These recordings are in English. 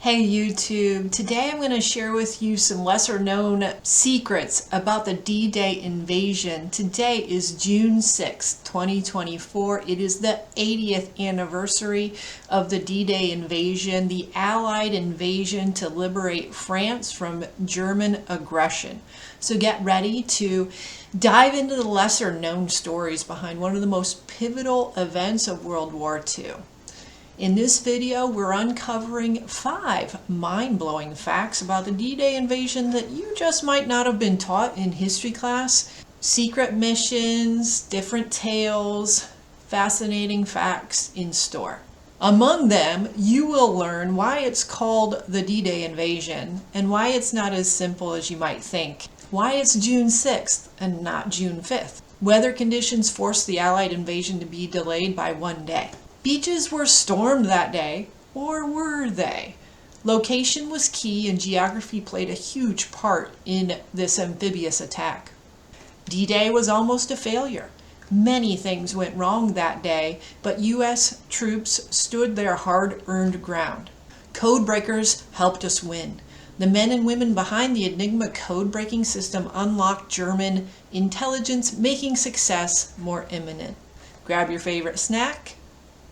Hey YouTube, today I'm going to share with you some lesser known secrets about the D-Day invasion. Today is June 6, 2024. It is the 80th anniversary of the D-Day invasion, the Allied invasion to liberate France from German aggression. So get ready to dive into the lesser known stories behind one of the most pivotal events of World War II. In this video, we're uncovering 5 mind-blowing facts about the D-Day invasion that you just might not have been taught in history class. Secret missions, different tales, fascinating facts in store. Among them, you will learn why it's called the D-Day invasion and why it's not as simple as you might think. Why it's June 6th and not June 5th. Weather conditions forced the Allied invasion to be delayed by one day. Beaches were stormed that day, or were they? Location was key and geography played a huge part in this amphibious attack. D-Day was almost a failure. Many things went wrong that day, but U.S. troops stood their hard-earned ground. Codebreakers helped us win. The men and women behind the Enigma code-breaking system unlocked German intelligence, making success more imminent. Grab your favorite snack,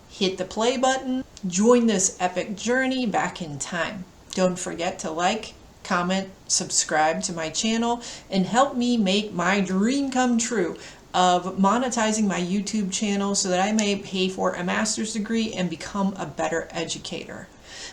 hit the play button, join this epic journey back in time. Don't forget to like, comment, subscribe to my channel, and help me make my dream come true of monetizing my YouTube channel so that I may pay for a master's degree and become a better educator.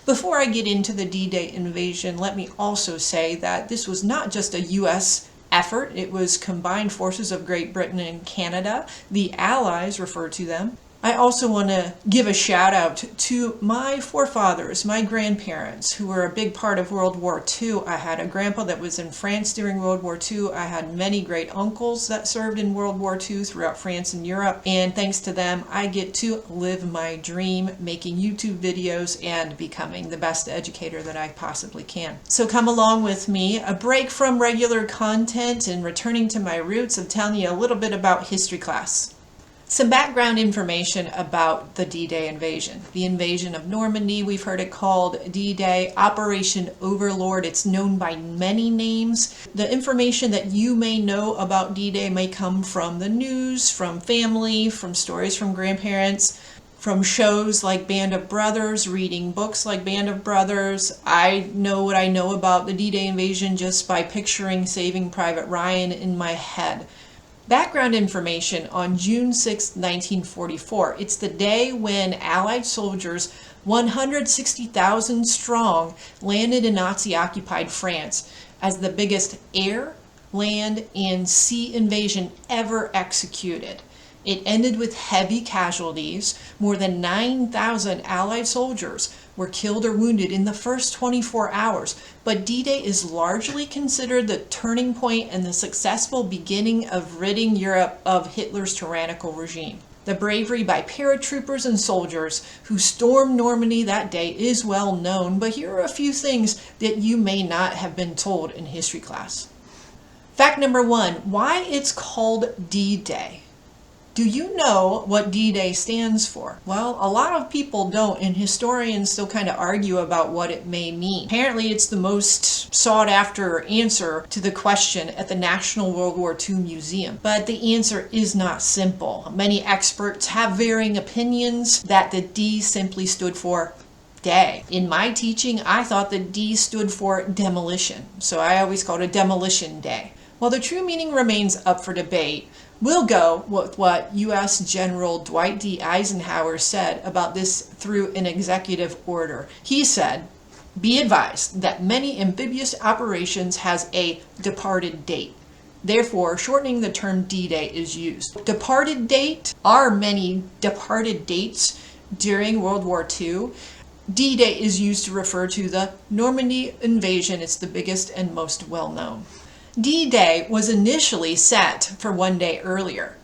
Before I get into the D-Day invasion, let me also say that this was not just a U.S. effort. It was combined forces of Great Britain and Canada. The Allies refer to them. I also want to give a shout out to my forefathers, my grandparents, who were a big part of World War II. I had a grandpa that was in France during World War II. I had many great uncles that served in World War II throughout France and Europe. And thanks to them, I get to live my dream, making YouTube videos and becoming the best educator that I possibly can. So come along with me, a break from regular content and returning to my roots of telling you a little bit about history class. Some background information about the D-Day invasion. The invasion of Normandy, we've heard it called D-Day, Operation Overlord. It's known by many names. The information that you may know about D-Day may come from the news, from family, from stories from grandparents, from shows like Band of Brothers, reading books like Band of Brothers. I know what I know about the D-Day invasion just by picturing Saving Private Ryan in my head. Background information on June 6, 1944. It's the day when Allied soldiers, 160,000 strong, landed in Nazi-occupied France as the biggest air, land, and sea invasion ever executed. It ended with heavy casualties. More than 9,000 Allied soldiers were killed or wounded in the first 24 hours, but D-Day is largely considered the turning point and the successful beginning of ridding Europe of Hitler's tyrannical regime. The bravery by paratroopers and soldiers who stormed Normandy that day is well known, but here are a few things that you may not have been told in history class. Fact number 1, why it's called D-Day. Do you know what D-Day stands for? Well, a lot of people don't, and historians still kind of argue about what it may mean. Apparently, it's the most sought after answer to the question at the National World War II Museum. But the answer is not simple. Many experts have varying opinions that the D simply stood for day. In my teaching, I thought the D stood for demolition, so I always called it Demolition Day. While the true meaning remains up for debate, we'll go with what U.S. General Dwight D. Eisenhower said about this through an executive order. He said, "Be advised that many amphibious operations has a departed date. Therefore, shortening the term D-Day is used." Departed date are many departed dates during World War II. D-Day is used to refer to the Normandy invasion. It's the biggest and most well-known. D-Day was initially set for one day earlier.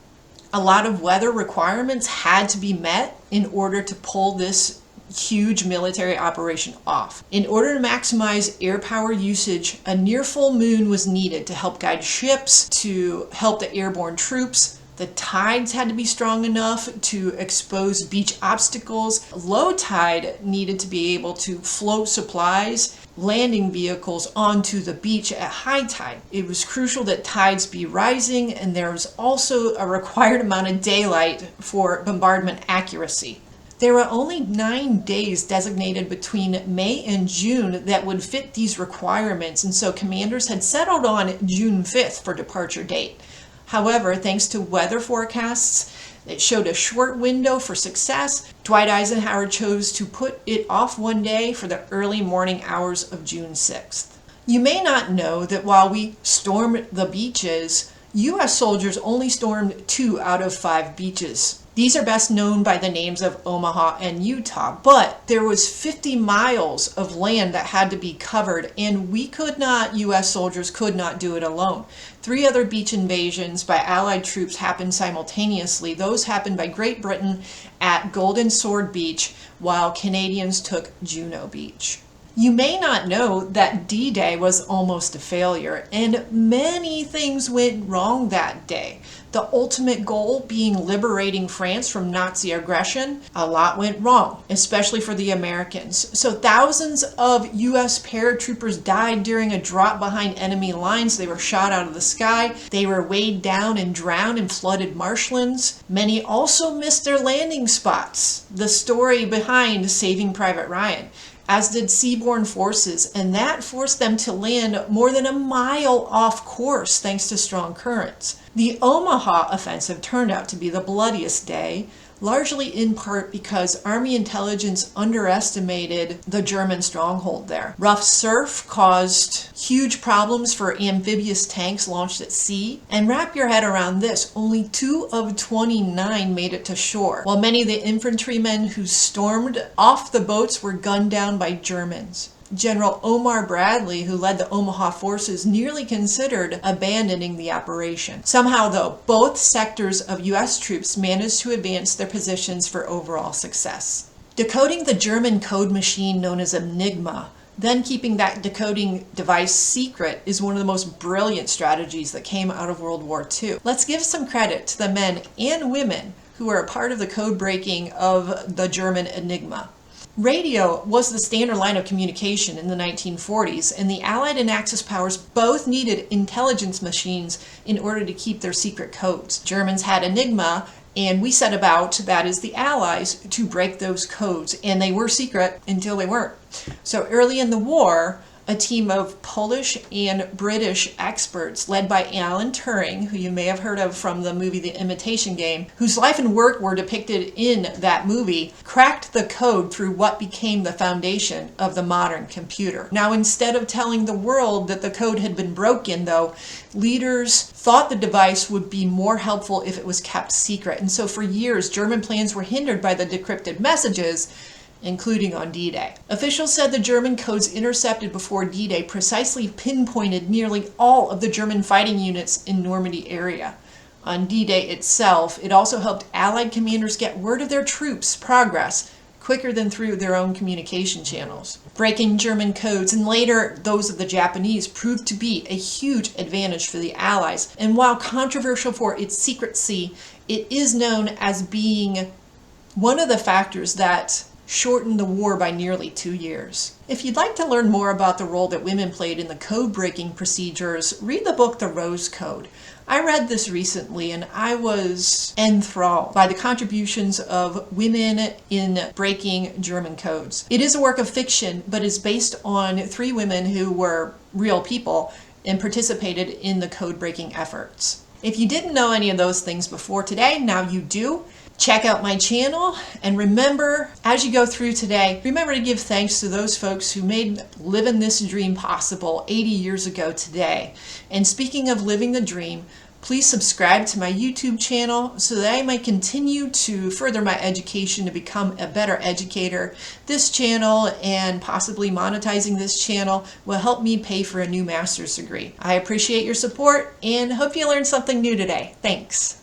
A lot of weather requirements had to be met in order to pull this huge military operation off. In order to maximize air power usage, a near full moon was needed to help guide ships, to help the airborne troops The tides had to be strong enough to expose beach obstacles. Low tide needed to be able to float supplies, landing vehicles onto the beach at high tide. It was crucial that tides be rising, and there was also a required amount of daylight for bombardment accuracy. There were only 9 days designated between May and June that would fit these requirements, and so commanders had settled on June 5th for departure date. However, thanks to weather forecasts that showed a short window for success, Dwight Eisenhower chose to put it off one day for the early morning hours of June 6th. You may not know that while we stormed the beaches, U.S. soldiers only stormed 2 out of 5 beaches. These are best known by the names of Omaha and Utah, but there was 50 miles of land that had to be covered, and U.S. soldiers could not do it alone. 3 other beach invasions by Allied troops happened simultaneously. Those happened by Great Britain at Golden Sword Beach, while Canadians took Juno Beach. You may not know that D-Day was almost a failure, and many things went wrong that day. The ultimate goal being liberating France from Nazi aggression, a lot went wrong, especially for the Americans. So thousands of U.S. paratroopers died during a drop behind enemy lines. They were shot out of the sky. They were weighed down and drowned in flooded marshlands. Many also missed their landing spots. The story behind Saving Private Ryan, as did seaborne forces, and that forced them to land more than a mile off course thanks to strong currents. The Omaha offensive turned out to be the bloodiest day, largely in part because Army intelligence underestimated the German stronghold there. Rough surf caused huge problems for amphibious tanks launched at sea. And wrap your head around this, only 2 of 29 made it to shore, while many of the infantrymen who stormed off the boats were gunned down by Germans. General Omar Bradley, who led the Omaha forces, nearly considered abandoning the operation. Somehow, though, both sectors of U.S. troops managed to advance their positions for overall success. Decoding the German code machine known as Enigma, then keeping that decoding device secret, is one of the most brilliant strategies that came out of World War II. Let's give some credit to the men and women who were a part of the code breaking of the German Enigma. Radio was the standard line of communication in the 1940s, and the Allied and Axis powers both needed intelligence machines in order to keep their secret codes. Germans had Enigma, and we set about, that is the Allies, to break those codes, and they were secret until they weren't. So early in the war, a team of Polish and British experts led by Alan Turing, who you may have heard of from the movie The Imitation Game, whose life and work were depicted in that movie, cracked the code through what became the foundation of the modern computer. Now, instead of telling the world that the code had been broken, though, leaders thought the device would be more helpful if it was kept secret. And so for years, German plans were hindered by the decrypted messages, including on D-Day. Officials said the German codes intercepted before D-Day precisely pinpointed nearly all of the German fighting units in Normandy area. On D-Day itself, it also helped Allied commanders get word of their troops' progress quicker than through their own communication channels. Breaking German codes, and later those of the Japanese, proved to be a huge advantage for the Allies. And while controversial for its secrecy, it is known as being one of the factors that shortened the war by nearly 2 years. If you'd like to learn more about the role that women played in the code-breaking procedures, read the book The Rose Code. I read this recently and I was enthralled by the contributions of women in breaking German codes. It is a work of fiction, but is based on 3 women who were real people and participated in the code-breaking efforts. If you didn't know any of those things before today, now you do. Check out my channel, and remember, as you go through today, remember to give thanks to those folks who made living this dream possible 80 years ago today. And speaking of living the dream, please subscribe to my YouTube channel so that I might continue to further my education to become a better educator. This channel, and possibly monetizing this channel, will help me pay for a new master's degree. I appreciate your support and hope you learned something new today. Thanks.